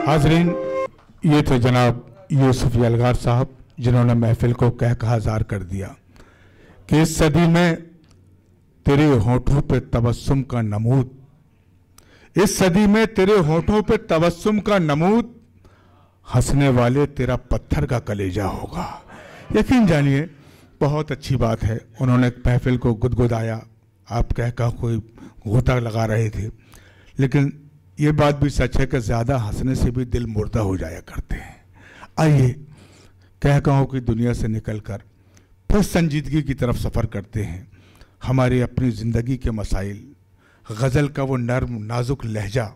हाजरीन, ये थे जनाब यूसुफ यलगार साहब, जिन्होंने महफिल को कह कहाजार कर दिया कि इस सदी में तेरे होठों पे तबस्सुम का नमूद, इस सदी में तेरे होठों पे तबस्सुम का नमूद, हंसने वाले तेरा पत्थर का कलेजा होगा। यकीन जानिए बहुत अच्छी बात है, उन्होंने महफिल को गुदगुदाया, आप कह कोई गोता लगा रहे थे, लेकिन ये बात भी सच है कि ज़्यादा हंसने से भी दिल मुर्दा हो जाया करते हैं। आइए कहो कि दुनिया से निकलकर फिर संजीदगी की तरफ सफ़र करते हैं। हमारी अपनी ज़िंदगी के मसाइल, गज़ल का वो नर्म नाजुक लहजा,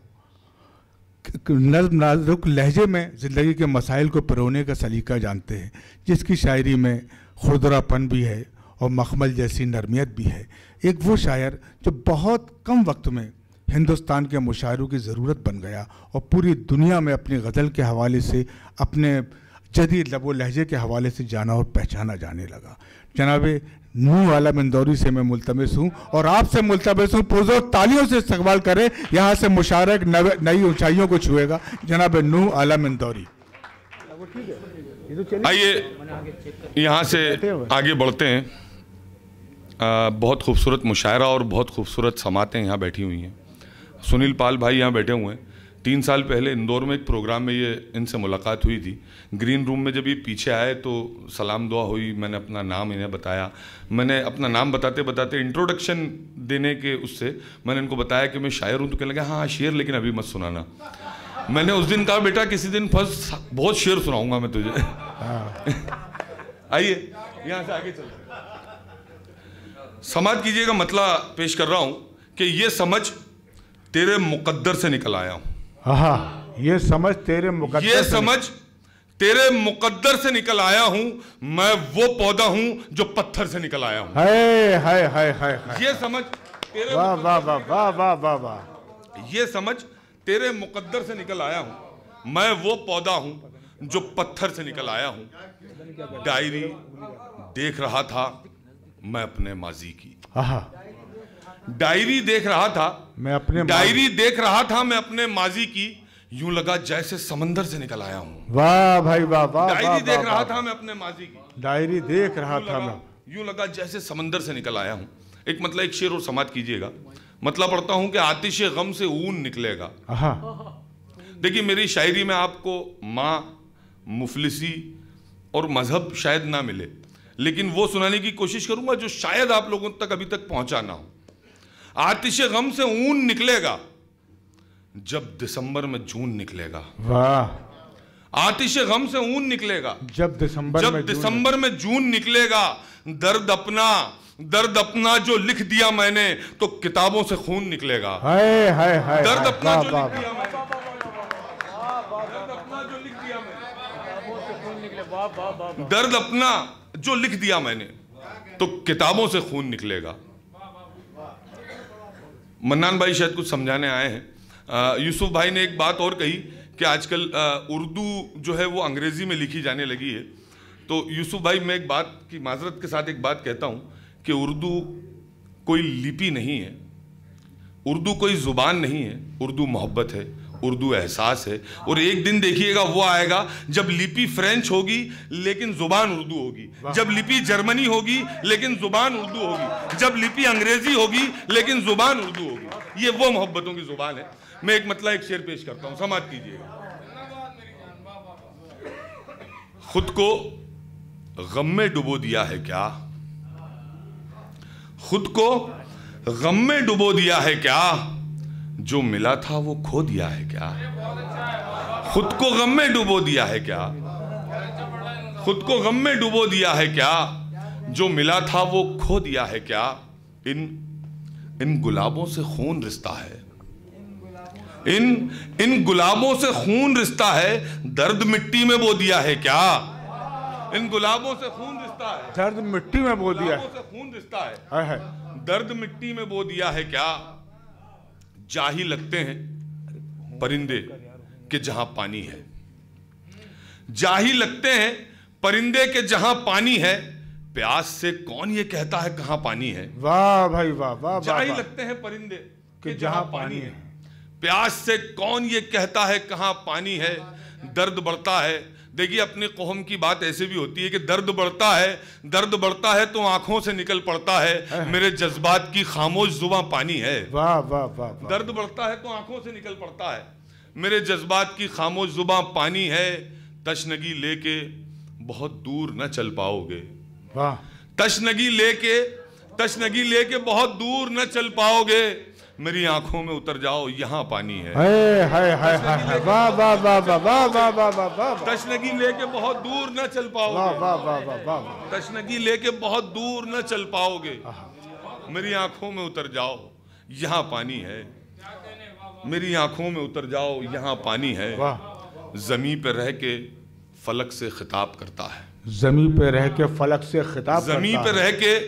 नर्म नाजुक लहजे में ज़िंदगी के मसाइल को पिरोने का सलीका जानते हैं, जिसकी शायरी में खुरदरापन भी है और मखमल जैसी नरमियत भी है। एक वो शायर जो बहुत कम वक्त में हिंदुस्तान के मुशायरों की ज़रूरत बन गया और पूरी दुनिया में अपनी गज़ल के हवाले से, अपने जदीद लबो लहजे के हवाले से जाना और पहचाना जाने लगा। जनाब नूह आलम इंदौरी से मैं मुल्तमिस हूँ और आपसे मुल्तमिस हूँ, पुरज़ोर तालियों से इस्तकबाल करें, यहाँ से मुशायरा नई ऊंचाइयों को छुएगा जनाब नूह आलम इंदौरी। आइए यहाँ से आगे बढ़ते हैं। बहुत खूबसूरत मुशायरा और बहुत खूबसूरत समातें यहाँ बैठी हुई हैं। सुनील पाल भाई यहाँ बैठे हुए हैं। 3 साल पहले इंदौर में एक प्रोग्राम में ये इनसे मुलाकात हुई थी। ग्रीन रूम में जब ये पीछे आए तो सलाम दुआ हुई, मैंने अपना नाम इन्हें बताया। मैंने अपना नाम बताते बताते इंट्रोडक्शन देने के उससे मैंने इनको बताया कि मैं शायर हूँ, तो कहने लगे हाँ शेर, लेकिन अभी मत सुनाना। मैंने उस दिन कहा बेटा किसी दिन फर्स्ट बहुत शेर सुनाऊंगा मैं तुझे। आइए यहाँ से आगे चलते हैं। समाज कीजिएगा मतला पेश कर रहा हूँ कि ये समझ तेरे मुकद्दर से निकल आया हूँ। ये समझ तेरे मुकद्दर, ये समझ तेरे मुकद्दर से निकल आया हूँ, मैं वो पौधा हूँ जो पत्थर से निकल आया हूँ। हाय हाय हाय हाय, ये समझ तेरे, वाह वाह वाह वाह वाह वाह वाह, ये समझ तेरे मुकद्दर से निकल आया हूँ, मैं वो पौधा हूँ जो पत्थर से निकल आया हूँ। डायरी देख रहा था मैं अपने माजी की, डायरी देख रहा था मैं अपने, डायरी देख रहा था मैं अपने माजी की, यूं लगा जैसे समंदर से निकल आया हूं। वाह भाई वाह वाह, डायरी देख रहा था मैं अपने माजी की, डायरी देख रहा था मैं, यूं लगा जैसे समंदर से निकल आया हूं। एक मतलब एक शेर और समाप्त कीजिएगा। मतलब पढ़ता हूं कि आतिशे गम से ऊन निकलेगा। देखिए मेरी शायरी में आपको माँ, मुफलिसी और मजहब शायद ना मिले, लेकिन वो सुनाने की कोशिश करूंगा जो शायद आप लोगों तक अभी तक पहुंचा ना हो। आतिशे गम से ऊन निकलेगा जब दिसंबर में जून निकलेगा। वाह। आतिशे गम से ऊन निकलेगा जब दिसंबर में जून निकलेगा। दर्द अपना जो लिख दिया मैंने तो किताबों से खून निकलेगा। हाय हाय हाय, दर्द अपना जो लिख दिया मैंने, दर्द अपना जो लिख दिया मैंने तो किताबों से खून निकलेगा। मन्नान भाई शायद कुछ समझाने आए हैं। यूसुफ भाई ने एक बात और कही कि आजकल उर्दू जो है वो अंग्रेजी में लिखी जाने लगी है। तो यूसुफ भाई मैं एक बात की माजरत के साथ एक बात कहता हूँ कि उर्दू कोई लिपि नहीं है, उर्दू कोई ज़ुबान नहीं है, उर्दू मोहब्बत है, उर्दू एहसास है। और एक दिन देखिएगा वो आएगा जब लिपि फ्रेंच होगी लेकिन जुबान उर्दू होगी, जब लिपि जर्मनी होगी लेकिन जुबान उर्दू होगी, जब लिपि अंग्रेजी होगी लेकिन जुबान उर्दू होगी। ये वो मोहब्बतों की जुबान है। मैं एक मतलब एक शेर पेश करता हूं, समाप्त कीजिएगा। खुद को गम में डुबो दिया है क्या, खुद को गम में डुबो दिया है क्या, जो मिला था वो खो दिया है क्या। खुद को गम में डुबो दिया है क्या, खुद को गम में डुबो दिया है क्या, जो मिला था वो खो दिया है क्या। इन इन गुलाबों से खून रिश्ता है, इन गुलाबों से खून रिश्ता है, दर्द मिट्टी में बो दिया है क्या? इन गुलाबों से खून रिश्ता है, दर्द मिट्टी में बो दिया है, से खून रिश्ता है। दर्द मिट्टी में बो दिया है क्या? जाही लगते हैं परिंदे के जहां पानी है, जाही लगते हैं परिंदे के जहां पानी है, प्यास से कौन ये कहता है कहां पानी है? वाह भाई वाह वाह। जाही लगते हैं परिंदे कि जहां पानी है, प्यास से कौन ये कहता है कहां पानी है? दर्द बढ़ता है, देखिए अपने कौम की बात ऐसे भी होती है कि दर्द बढ़ता है तो आंखों से निकल पड़ता है, मेरे जज्बात की खामोश जुबां पानी है। वाह वाह वाह। दर्द बढ़ता है तो आंखों से निकल पड़ता है, मेरे जज्बात की खामोश जुबां पानी है। तशनगी लेके बहुत दूर न चल पाओगे, वाह। तशनगी लेके बहुत दूर न चल पाओगे, मेरी आंखों में उतर जाओ यहाँ पानी है। वाह वाह वाह वाह वाह वाह वाह। तशनगी लेके बहुत दूर न चल पाओगे, वाह वाह वाह वाह वाह। तशनगी लेके बहुत दूर न चल पाओगे, मेरी आंखों में उतर जाओ यहाँ पानी है, मेरी आंखों में उतर जाओ यहाँ पानी है। जमीन पे रह के फलक से खिताब करता है, जमीन पे रह के फलक से खिताब, जमीन पे रह के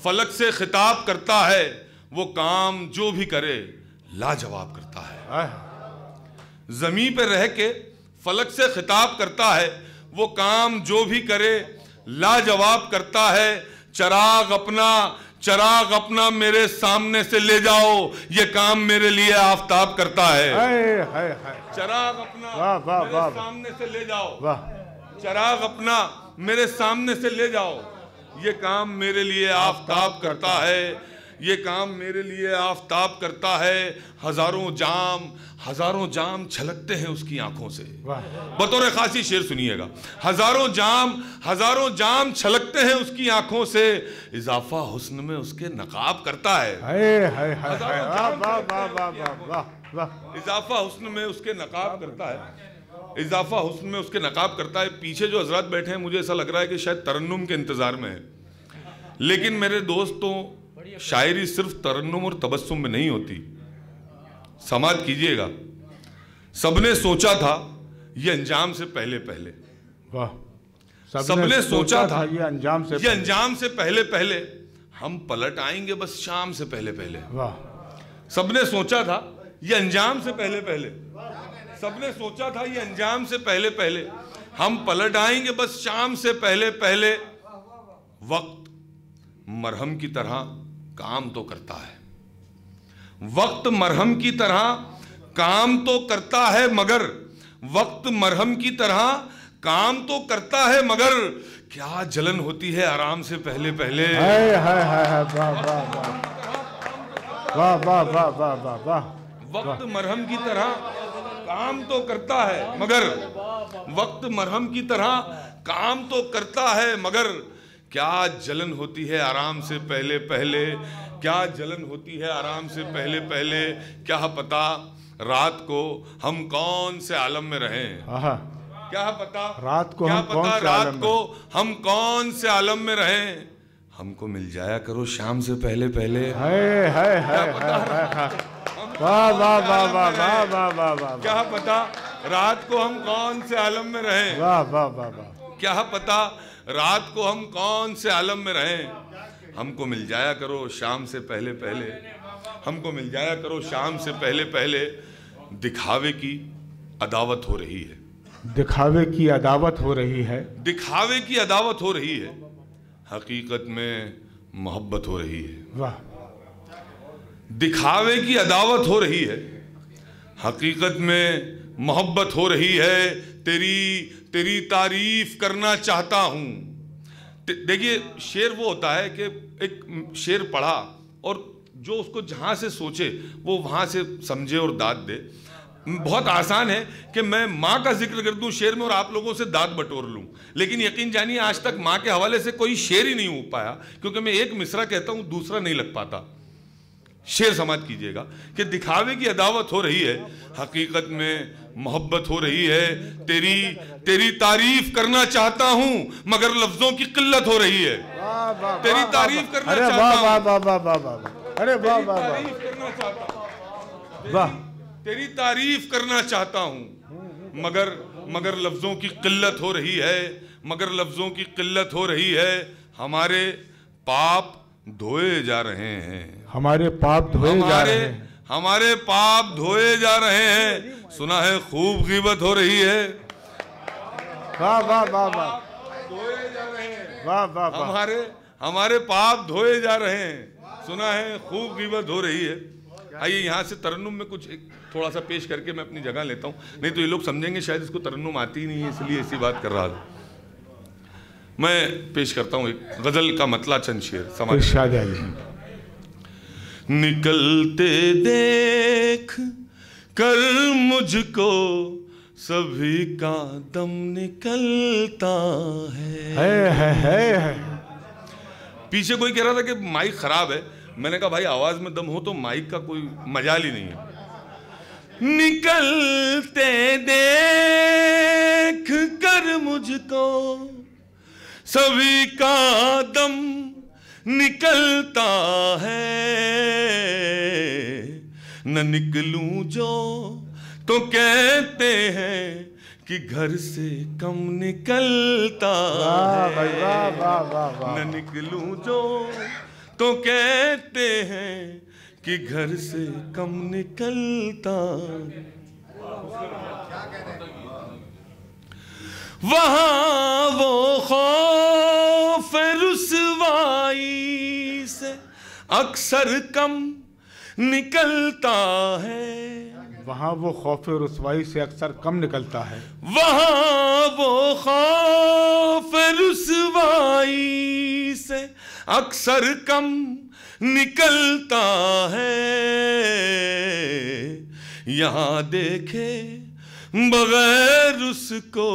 फलक से खिताब करता है, वो काम जो भी करे लाजवाब करता है। जमीन पे रह के फलक से खिताब करता है, वो काम जो भी करे लाजवाब करता है। चराग अपना मेरे सामने से ले जाओ, ये काम मेरे लिए आफताब करता है। चराग अपना मेरे सामने से ले जाओ, चराग अपना मेरे सामने से ले जाओ, ये काम मेरे लिए आफताब करता है, ये काम मेरे लिए आफताब करता है। हजारों जाम छलकते हैं उसकी आंखों से, बतौर खासी शेर सुनिएगा। हजारों जाम छलकते हैं उसकी आंखों से, इजाफा हुस्न में उसके नकाब करता है। इजाफा हुस्न में उसके नकाब करता है, इजाफा हुस्न में उसके नकाब करता है। पीछे जो हजरात बैठे हैं, मुझे ऐसा लग रहा है कि शायद तरन्नुम के इंतजार में है, लेकिन मेरे दोस्तों, शायरी सिर्फ तरन्नुम और तबस्सुम में नहीं होती। समाज कीजिएगा, सबने सोचा था ये अंजाम से पहले पहले, सबने सोचा था ये अंजाम से पहले हम पलट आएंगे बस शाम से पहले पहले। सबने सोचा था ये अंजाम से पहले सबने सोचा था ये अंजाम से पहले हम पलट आएंगे बस शाम से पहले। वक्त मरहम की तरह काम तो करता है, वक्त मरहम की तरह काम तो करता है, मगर वक्त मरहम की तरह काम तो करता है, मगर क्या जलन होती है आराम से पहले। वक्त मरहम की तरह काम तो करता है, मगर वक्त मरहम की तरह काम तो करता है, मगर क्या जलन होती है आराम से पहले। क्या जलन होती है आराम से पहले। क्या पता रात को हम कौन से आलम में रहें, क्या पता रात को हम कौन से आलम में रहें, हमको मिल जाया करो शाम से पहले। क्या पता रात को हम कौन से आलम में रहें, क्या पता रात को हम कौन से आलम में रहें, हमको मिल जाया करो शाम से पहले। हमको मिल जाया करो शाम से पहले। दिखावे की अदावत हो रही है, दिखावे की अदावत हो रही है, दिखावे की अदावत हो रही है, हकीकत में मोहब्बत हो रही है। वाह। दिखावे की अदावत हो रही है, हकीकत में मोहब्बत हो रही है। तेरी तारीफ करना चाहता हूं। देखिए, शेर वो होता है कि एक शेर पढ़ा और जो उसको जहां से सोचे वो वहां से समझे और दाद दे। बहुत आसान है कि मैं माँ का जिक्र कर दूं शेर में और आप लोगों से दाद बटोर लूं, लेकिन यकीन जानिए आज तक माँ के हवाले से कोई शेर ही नहीं हो पाया, क्योंकि मैं एक मिसरा कहता हूं दूसरा नहीं लग पाता। शेर समाज कीजिएगा कि दिखावे की अदावत हो रही है, हकीकत में मोहब्बत हो रही है। तेरी तारीफ करना चाहता हूं, मगर लफ्जों की किल्लत हो रही है। तेरी तारीफ करना चाहता हूं, अरे वाह वाह वाह तारीफ करना चाहता हूँ, वाह, तेरी तारीफ करना चाहता हूँ, मगर लफ्जों की किल्लत हो रही है, मगर लफ्जों की किल्लत हो रही है। हमारे पाप धोए जा रहे हैं, हमारे पाप धोए जा रहे हैं, हमारे पाप धोए जा रहे हैं। सुना है खूब ग़ीबत हो रही है। वाह वाह वाह वाह, धोए जा रहे हैं, वाह वाह वाह, हमारे पाप धोए जा रहे हैं। सुना है खूब ग़ीबत हो रही है। आइए यहाँ से तरन्नुम में कुछ थोड़ा सा पेश करके मैं अपनी जगह लेता हूँ, नहीं तो ये लोग समझेंगे शायद इसको तरन्नुम आती ही नहीं है, इसलिए ऐसी बात कर रहा था। मैं पेश करता हूँ एक गजल का मतला चंद शेर समाज। निकलते देख कर मुझको सभी का दम निकलता है। पीछे कोई कह रहा था कि माइक खराब है, मैंने कहा भाई आवाज में दम हो तो माइक का कोई मजाल ही नहीं है। निकलते देख कर मुझको सभी का दम निकलता है, न निकलूं जो तो कहते हैं कि घर से कम निकलता है। न निकलूं जो तो कहते हैं कि घर से कम निकलता। वहाँ वो खौफ रुसवाई से अक्सर कम निकलता है। वहाँ वो खौफ रुसवाई से अक्सर कम निकलता है। वहाँ वो खौफ रुसवाई से अक्सर कम निकलता है। यहाँ देखे बगैर उसको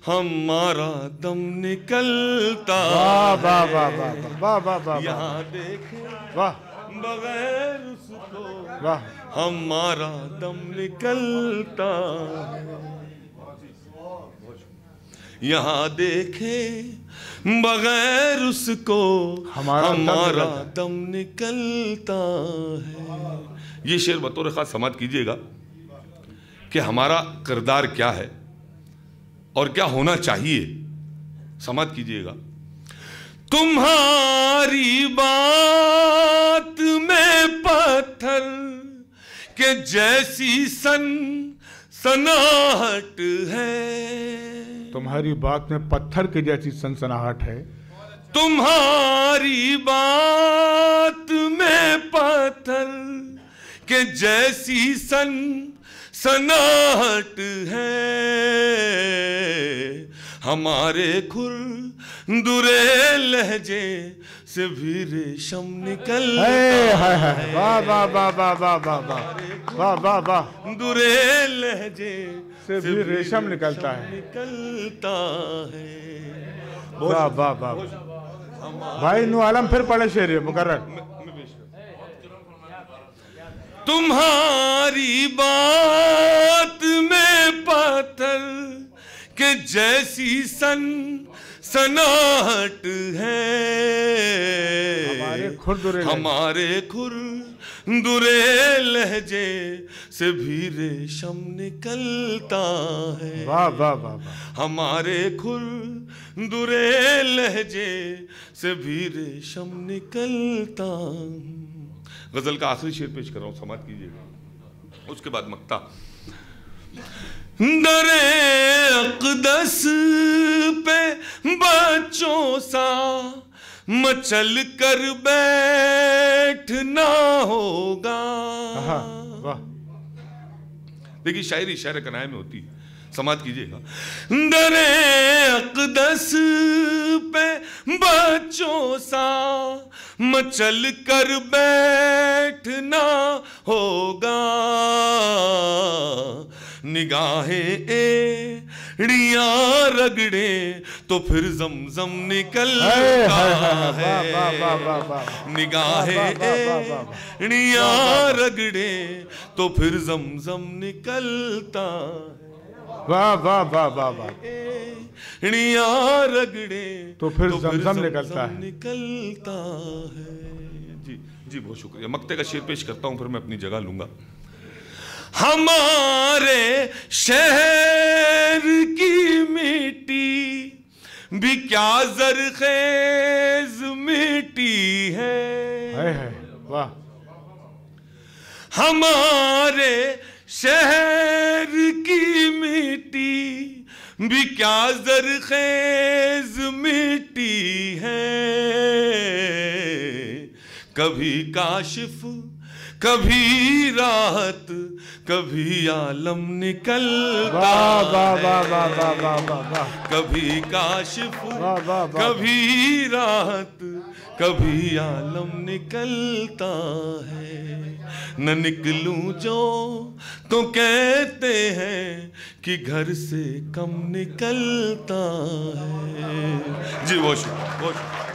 हमारा दम निकलता है। यहाँ देखे बगैर उसको हमारा दम निकलता है। यहाँ देखे बगैर उसको हमारा दम निकलता है। ये शेर बतौर खास समात कीजिएगा कि हमारा किरदार क्या है और क्या होना चाहिए। समात कीजिएगा। तुम्हारी बात में पत्थर के जैसी सनसनाहट है। तुम्हारी बात में पत्थर के जैसी सनसनाहट है। तुम्हारी बात में पत्थर के जैसी सनसनाहट है। हमारे खुरदुरे लहजे से भी रेशम निकलता है। वाह वाह वाह वाह वाह वाह वाह वाह वाह, दुरे लहजे से भी रेशम निकलता है। निकलता है। वाह वाह वाह। भाई नू आलम फिर पढ़े शेर मुकर्रर। तुम्हारी बात में पत्थर के जैसी सनसनाहट है। हमारे खुरदुरे लहजे से भी रेशम निकलता है। वाह वाह वाह। हमारे खुरदुरे लहजे से भी रेशम निकलता। गजल का आखिरी शेर पेश कर रहा हूं, समात कीजिएगा। उसके बाद मक्ता। दरे अक़दस पे बच्चों सा मचल कर बैठना होगा। देखिए शायरी शायर कनाए में होती है। समात कीजिएगा। दरे अक़दस पे बच्चों सा मचल कर बैठना होगा। निगाहें एड़ियां रगड़े तो फिर जमजम निकलता है। निगाहें एड़ियां रगड़े तो फिर जमजम निकलता है। वाह वाह वाह वाह वाह। एड़ियां रगड़े तो फिर जमजम निकलता है। निकलता है। जी जी बहुत शुक्रिया। मक्ते का शेर पेश करता हूं, फिर मैं अपनी जगह लूंगा। हमारे शहर की मिट्टी भी क्या जरखेज मिट्टी है। वाह। हमारे शहर की मिट्टी भी क्या जरखेज मिट्टी है। कभी काशिफ कभी राहत कभी आलम निकलता है। कभी काशिफ कभी राहत कभी आलम निकलता है। न निकलूं जो तो कहते हैं कि घर से कम निकलता है। जी बहुत शुक्रिया, बहुत शुक्रिया।